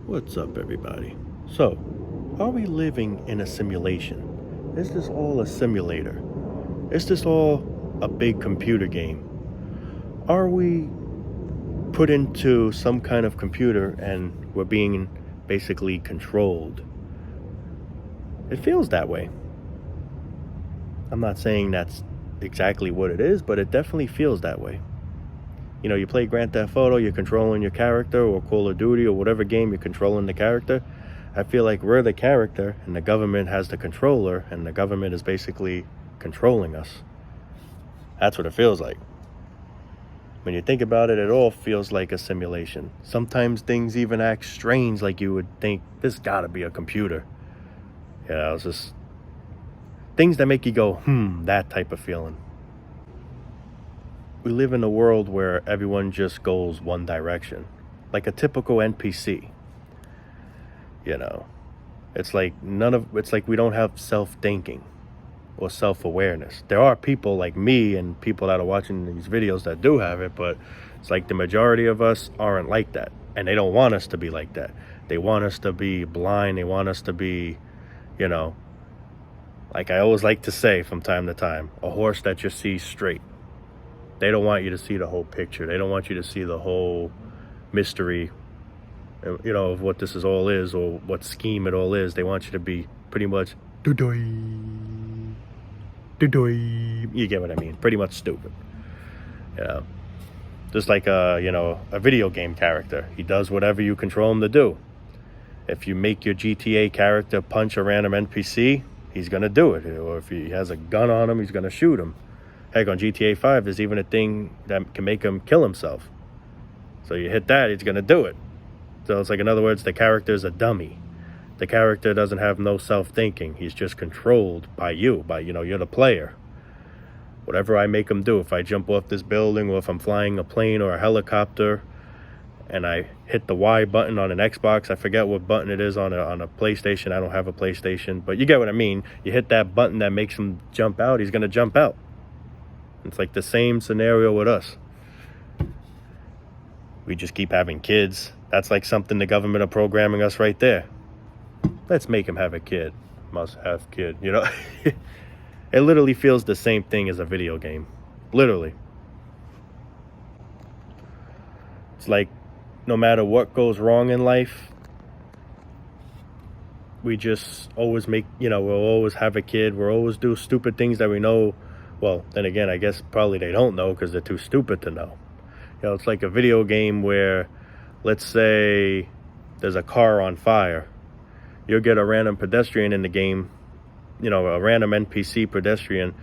What's up, everybody? So, are we living in a simulation? Is this all a simulator? Is this all a big computer game? Are we put into some kind of computer and we're being basically controlled? It feels that way. I'm not saying that's exactly what it is, but it definitely feels that way. You know, you play Grand Theft Auto, you're controlling your character, or Call of Duty, or whatever game you're controlling the character. I feel like we're the character, and the government has the controller, and the government is basically controlling us. That's what it feels like. When you think about it, it all feels like a simulation. Sometimes things even act strange, like you would think, this gotta be a computer. You know, it's just things that make you go, that type of feeling. We live in a world where everyone just goes one direction, like a typical NPC. You know, it's like we don't have self-thinking or self-awareness. There are people like me and people that are watching these videos that do have it, but it's like the majority of us aren't like that, and they don't want us to be like that. They want us to be blind. They want us to be, you know, like I always like to say from time to time, a horse that just sees straight. They don't want you to see the whole picture. They don't want you to see the whole mystery, you know, of what this is all is, or what scheme it all is. They want you to be pretty much do-doy. You get what I mean? Pretty much stupid. You know, just like a video game character. He does whatever you control him to do. If you make your GTA character punch a random NPC, he's gonna do it. Or if he has a gun on him, he's gonna shoot him. Heck, on GTA 5, there's even a thing that can make him kill himself. So you hit that, he's going to do it. So it's like, in other words, the character's a dummy. The character doesn't have no self-thinking. He's just controlled by you, you're the player. Whatever I make him do, if I jump off this building, or if I'm flying a plane or a helicopter, and I hit the Y button on an Xbox, I forget what button it is on a PlayStation. I don't have a PlayStation, but you get what I mean. You hit that button that makes him jump out, he's going to jump out. It's like the same scenario with us. We just keep having kids. That's like something the government are programming us right there. Let's make him have a kid. Must have kid, you know? It literally feels the same thing as a video game. Literally. It's like no matter what goes wrong in life, we just always we'll always have a kid. We'll always do stupid things that we know. Well, then again, I guess probably they don't know because they're too stupid to know. You know, it's like a video game where, let's say, there's a car on fire. You'll get a random pedestrian in the game, a random NPC pedestrian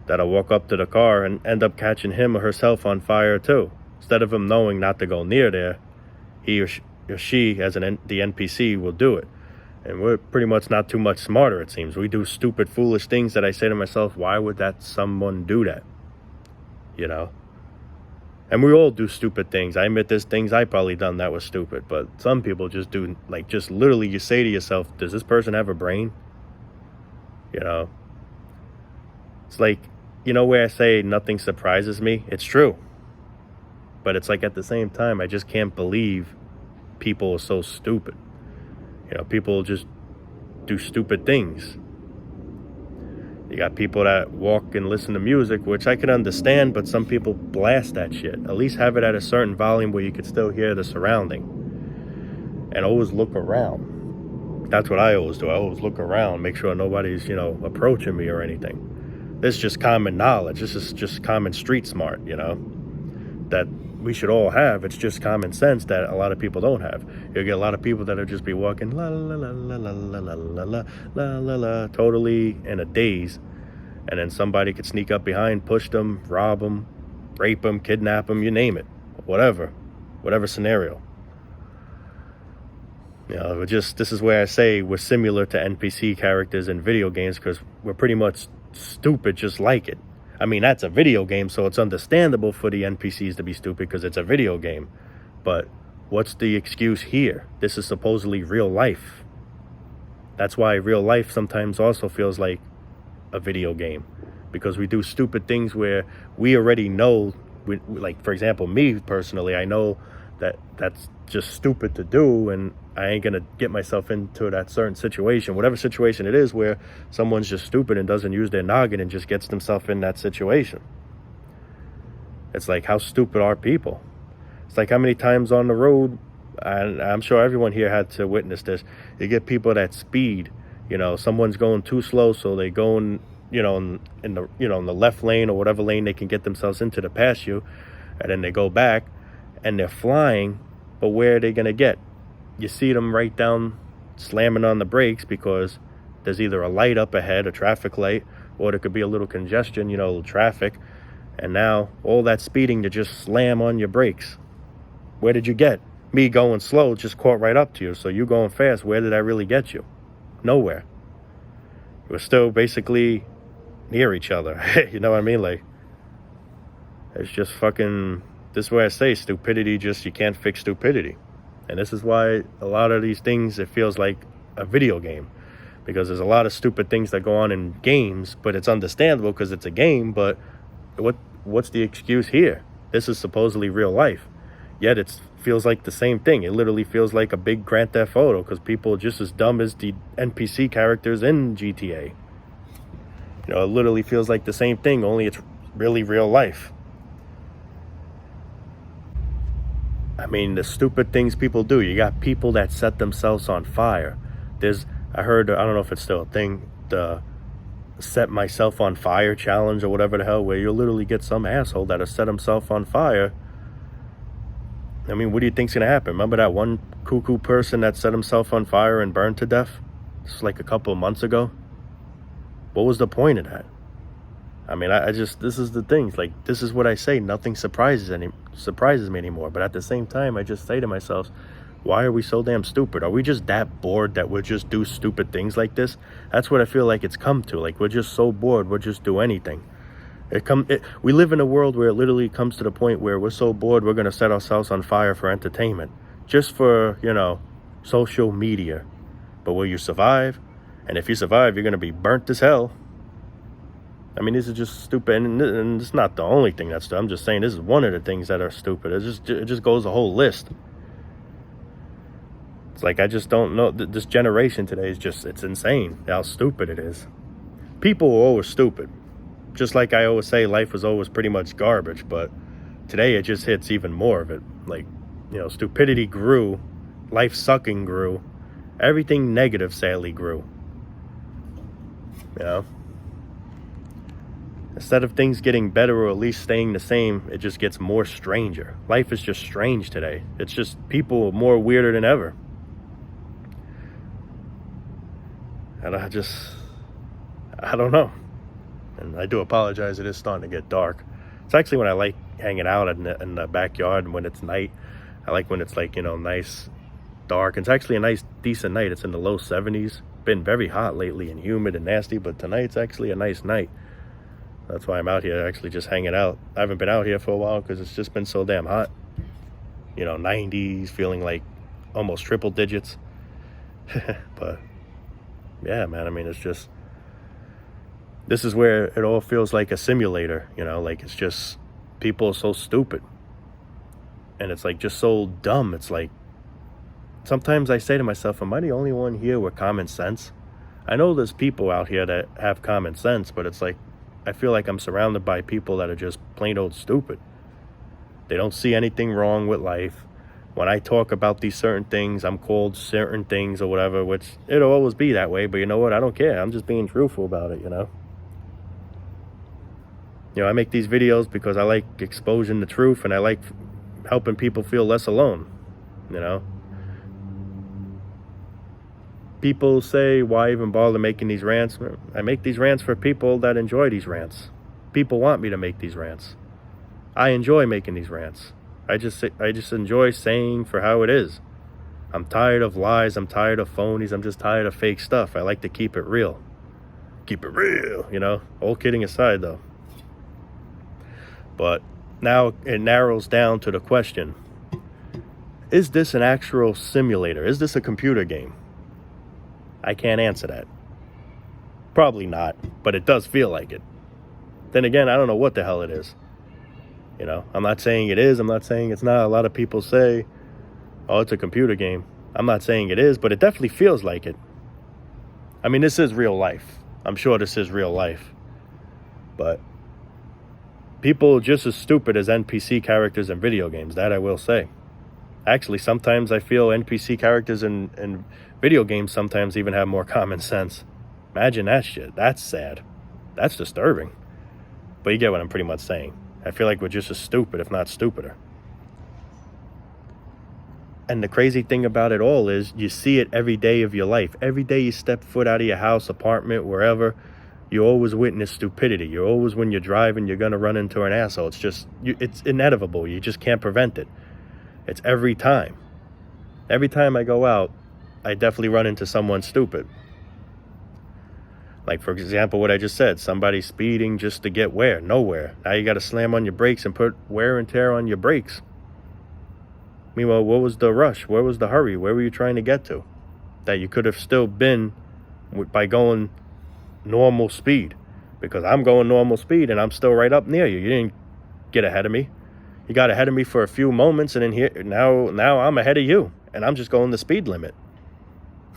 that'll walk up to the car and end up catching him or herself on fire too. Instead of him knowing not to go near there, he or she, as the NPC, will do it. And we're pretty much not too much smarter, it seems. We do stupid, foolish things that I say to myself, why would someone do that? You know? And we all do stupid things. I admit there's things I probably done that was stupid. But some people just do, just literally you say to yourself, does this person have a brain? You know? It's like, where I say nothing surprises me? It's true. But it's like at the same time, I just can't believe people are so stupid. People just do stupid things. You got people that walk and listen to music, which I can understand, but some people blast that shit. At least have it at a certain volume where you could still hear the surrounding. And always look around. That's what I always do. I always look around, make sure nobody's, approaching me or anything. This is just common knowledge. This is just common street smart, that we should all have. It's just common sense that a lot of people don't have. You'll get a lot of people that'll just be walking la la la la la la la la la la la la, totally in a daze, and then somebody could sneak up behind, push them, rob them, rape them, kidnap them, you name it, whatever scenario. This is where I say we're similar to NPC characters in video games because we're pretty much stupid just like it. I mean, that's a video game, so it's understandable for the NPCs to be stupid because it's a video game. But what's the excuse here? This is supposedly real life. That's why real life sometimes also feels like a video game. Because we do stupid things where we already know, like, for example, me personally, I know that that's just stupid to do. And I ain't gonna get myself into that certain situation, whatever situation it is, where someone's just stupid and doesn't use their noggin and just gets themselves in that situation. It's like, how stupid are people? It's like, how many times on the road, and I'm sure everyone here had to witness this, you get people that speed, someone's going too slow, so they go in the in the left lane or whatever lane they can get themselves into to pass you, and then they go back and they're flying, but where are they gonna get? You see them right down slamming on the brakes because there's either a light up ahead, a traffic light, or there could be a little congestion, traffic. And now all that speeding to just slam on your brakes. Where did you get? Me going slow just caught right up to you. So you going fast, where did I really get you? Nowhere. We're still basically near each other. You know what I mean? Like, it's just fucking, this is where I say stupidity, just, you can't fix stupidity. And this is why a lot of these things, it feels like a video game, because there's a lot of stupid things that go on in games, but it's understandable because it's a game. But what's the excuse here? This is supposedly real life, yet it feels like the same thing. It literally feels like a big Grand Theft Auto, because people are just as dumb as the NPC characters in GTA. It literally feels like the same thing, only it's really real life. I mean, the stupid things people do. You got people that set themselves on fire. I heard, I don't know if it's still a thing, the set myself on fire challenge or whatever the hell, where you'll literally get some asshole that'll set himself on fire. I mean, what do you think's gonna happen? Remember that one cuckoo person that set himself on fire and burned to death? This was like a couple of months ago. What was the point of that? I mean, this is the thing. Like, this is what I say. Nothing surprises me anymore. But at the same time, I just say to myself, why are we so damn stupid? Are we just that bored that we'll just do stupid things like this? That's what I feel like it's come to. Like, we're just so bored, we'll just do anything. We live in a world where it literally comes to the point where we're so bored, we're going to set ourselves on fire for entertainment. Just for, social media. But will you survive? And if you survive, you're going to be burnt as hell. I mean, this is just stupid, and it's not the only thing that's stupid. I'm just saying this is one of the things that are stupid. It just goes a whole list. It's like, I just don't know. This generation today is just, it's insane how stupid it is. People are always stupid. Just like I always say, life was always pretty much garbage, but today it just hits even more of it. Like, stupidity grew, life sucking grew, everything negative sadly grew. Instead of things getting better or at least staying the same, it just gets more stranger. Life is just strange today. It's just, people are more weirder than ever. And I don't know. And I do apologize, it is starting to get dark. It's actually when I like hanging out in the backyard when it's night. I like when it's like, nice, dark. It's actually a nice, decent night. It's in the low 70s. Been very hot lately and humid and nasty, but tonight's actually a nice night. That's why I'm out here actually just hanging out. I haven't been out here for a while because it's just been so damn hot. 90s, feeling like almost triple digits. But yeah, man, I mean, it's just, this is where it all feels like a simulator, like it's just, people are so stupid. And it's like just so dumb. It's like, sometimes I say to myself, am I the only one here with common sense? I know there's people out here that have common sense, but it's like, I feel like I'm surrounded by people that are just plain old stupid. They don't see anything wrong with life. When I talk about these certain things, I'm called certain things or whatever, which it'll always be that way. But you know what? I don't care. I'm just being truthful about it, I make these videos because I like exposing the truth, and I like helping people feel less alone, People say, why even bother making these rants? I make these rants for people that enjoy these rants. People want me to make these rants. I enjoy making these rants. I just enjoy saying for how it is. I'm tired of lies. I'm tired of phonies. I'm just tired of fake stuff. I like to keep it real. Keep it real, All kidding aside, though. But now it narrows down to the question, is this an actual simulator? Is this a computer game? I can't answer that. Probably not, but it does feel like it. Then again, I don't know what the hell it is. I'm not saying it is. I'm not saying it's not. A lot of people say, oh, it's a computer game. I'm not saying it is, but it definitely feels like it. I mean, this is real life. I'm sure this is real life. But people just as stupid as NPC characters in video games, that I will say. Actually, sometimes I feel NPC characters in video games sometimes even have more common sense. Imagine that shit. That's sad. That's disturbing. But you get what I'm pretty much saying. I feel like we're just as stupid, if not stupider. And the crazy thing about it all is you see it every day of your life. Every day you step foot out of your house, apartment, wherever, you always witness stupidity. You're always, when you're driving, you're going to run into an asshole. It's just, it's inevitable. You just can't prevent it. It's every time. Every time I go out, I definitely run into someone stupid. Like, for example, what I just said, somebody speeding just to get where? Nowhere. Now you got to slam on your brakes and put wear and tear on your brakes. Meanwhile, what was the rush? Where was the hurry? Where were you trying to get to? That you could have still been by going normal speed. Because I'm going normal speed and I'm still right up near you. You didn't get ahead of me. You got ahead of me for a few moments, and then here now I'm ahead of you, and I'm just going the speed limit.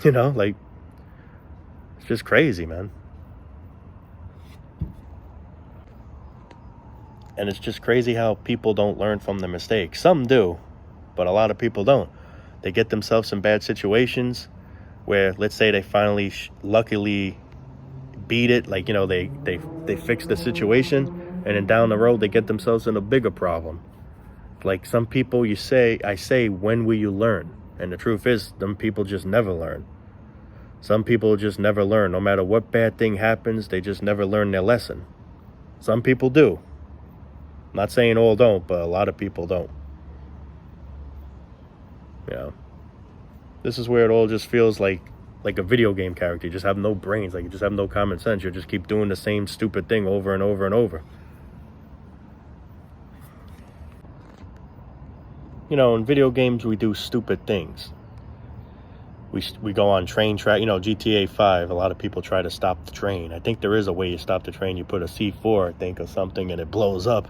You know, like, it's just crazy, man. And it's just crazy how people don't learn from their mistakes. Some do, but a lot of people don't. They get themselves in bad situations where, let's say they finally luckily beat it, like, you know, they fix the situation, and then down the road they get themselves in a bigger problem. Like some people, I say, when will you learn? And the truth is, them people just never learn. Some people just never learn. No matter what bad thing happens, they just never learn their lesson. Some people do. I'm not saying all don't, but a lot of people don't. Yeah. This is where it all just feels like a video game character. You just have no brains. Like, you just have no common sense. You just keep doing the same stupid thing over and over and over. You know, in video games, we do stupid things. We go on train track. You know, GTA 5, a lot of people try to stop the train. I think there is a way you stop the train. You put a C4, I think, or something, and it blows up.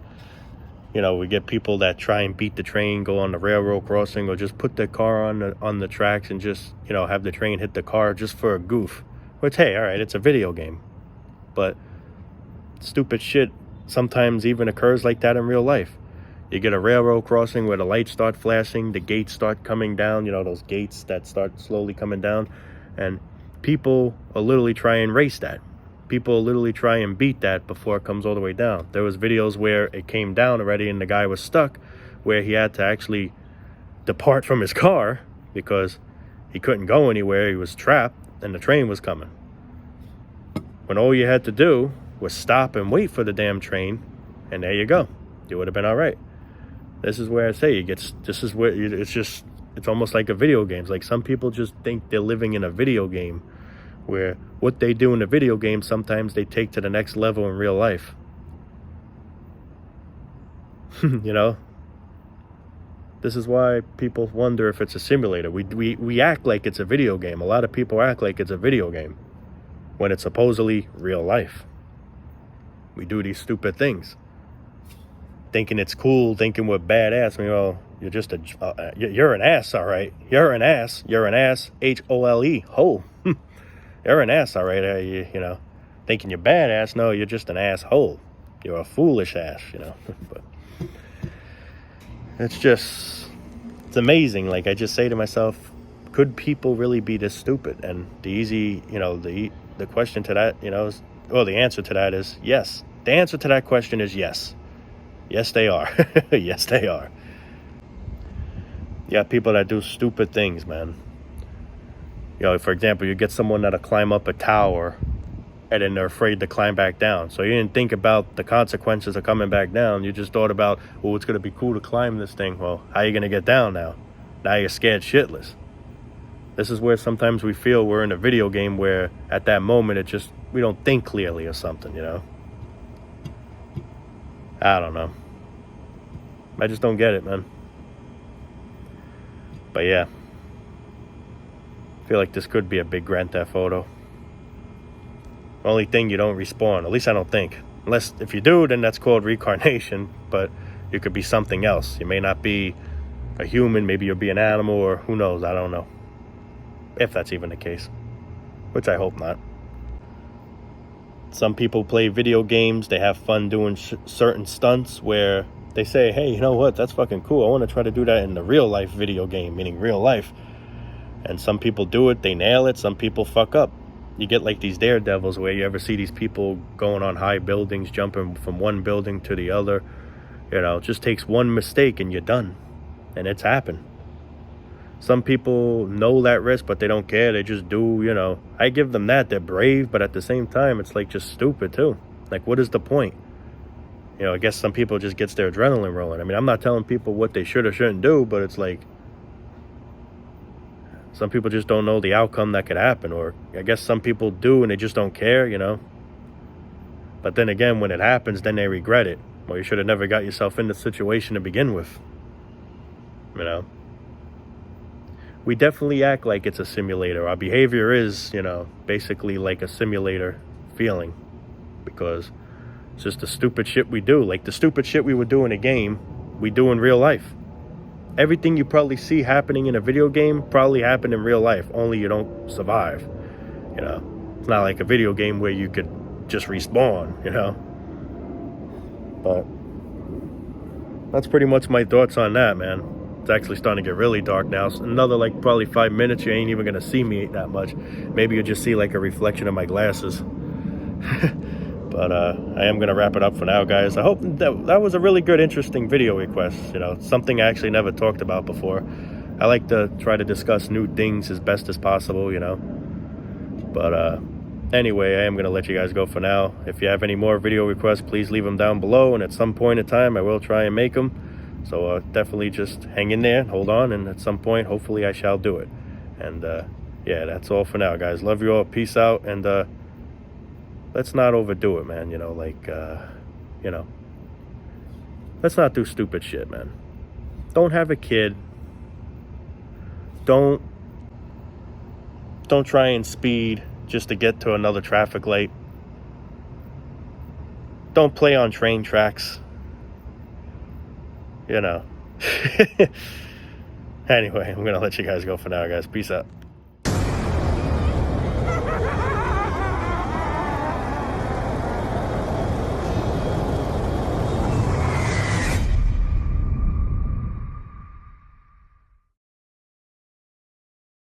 You know, we get people that try and beat the train, go on the railroad crossing, or just put their car on the tracks and just, you know, have the train hit the car just for a goof. Which, hey, all right, it's a video game. But stupid shit sometimes even occurs like that in real life. You get a railroad crossing where the lights start flashing, the gates start coming down, you know, those gates that start slowly coming down, and people will literally try and race that. People will literally try and beat that before it comes all the way down. There was videos where it came down already and the guy was stuck, where he had to actually depart from his car because he couldn't go anywhere. He was trapped and the train was coming. When all you had to do was stop and wait for the damn train, and there you go. You would have been all right. This is where I say it's almost like a video game. It's like some people just think they're living in a video game, where what they do in a video game sometimes they take to the next level in real life. You know, this is why people wonder if it's a simulator. We act like it's a video game. A lot of people act like it's a video game when it's supposedly real life. We do these stupid things, thinking it's cool, thinking we're badass. I mean, well, you're just you're an ass, all right. You're an ass. You're an ass. HOLE. Ho. You're an ass, all right. You know, thinking you're badass. No, you're just an asshole. You're a foolish ass, you know. But it's amazing. Like, I just say to myself, could people really be this stupid? And the easy, you know, the question to that, you know, the answer to that is yes. The answer to that question is yes. Yes, they are. Yes, they are. You got people that do stupid things, man. You know, for example, you get someone that'll climb up a tower and then they're afraid to climb back down. So you didn't think about the consequences of coming back down. You just thought about, oh, it's going to be cool to climb this thing. Well, how are you going to get down now? Now you're scared shitless. This is where sometimes we feel we're in a video game where at that moment we don't think clearly or something, you know? I don't know. I just don't get it, man. But yeah. I feel like this could be a big Grand Theft Auto. Only thing, you don't respawn. At least I don't think. Unless, if you do, then that's called reincarnation. But you could be something else. You may not be a human. Maybe you'll be an animal, or who knows. I don't know. if that's even the case, which I hope not. Some people play video games, they have fun doing certain stunts where they say, hey, you know what, that's fucking cool, I want to try to do that in the real life video game, meaning real life. And some people do it, they nail it, some people fuck up. You get like these daredevils where you ever see these people going on high buildings, jumping from one building to the other. You know, it just takes one mistake and you're done. And it's happened. Some people know that risk, but they don't care. They just do, you know. I give them that. They're brave, but at the same time, it's like just stupid too. Like, what is the point? You know, I guess some people just gets their adrenaline rolling. I mean, I'm not telling people what they should or shouldn't do, but it's like some people just don't know the outcome that could happen. Or I guess some people do and they just don't care, you know. But then again, when it happens, then they regret it. Well, you should have never got yourself in the situation to begin with. You know. We definitely act like it's a simulator. Our behavior is, you know, basically like a simulator feeling. Because it's just the stupid shit we do. Like the stupid shit we would do in a game, we do in real life. Everything you probably see happening in a video game probably happened in real life, only you don't survive. You know, it's not like a video game where you could just respawn, you know. But that's pretty much my thoughts on that, man. It's actually starting to get really dark now. So another like probably 5 minutes, you ain't even gonna see me that much. Maybe you'll just see like a reflection of my glasses. But I am gonna wrap it up for now, guys. I hope that was a really good, interesting video request. You know, something I actually never talked about before. I like to try to discuss new things as best as possible, you know. But anyway, I am gonna let you guys go for now. If you have any more video requests, please leave them down below, and at some point in time I will try and make them. So definitely just hang in there, hold on, and at some point hopefully I shall do it. And yeah, that's all for now, guys. Love you all, peace out, and let's not overdo it, man. You know, like you know, let's not do stupid shit, man. Don't have a kid. Don't try and speed just to get to another traffic light. Don't play on train tracks. You know. Anyway, I'm gonna let you guys go for now, guys. Peace out.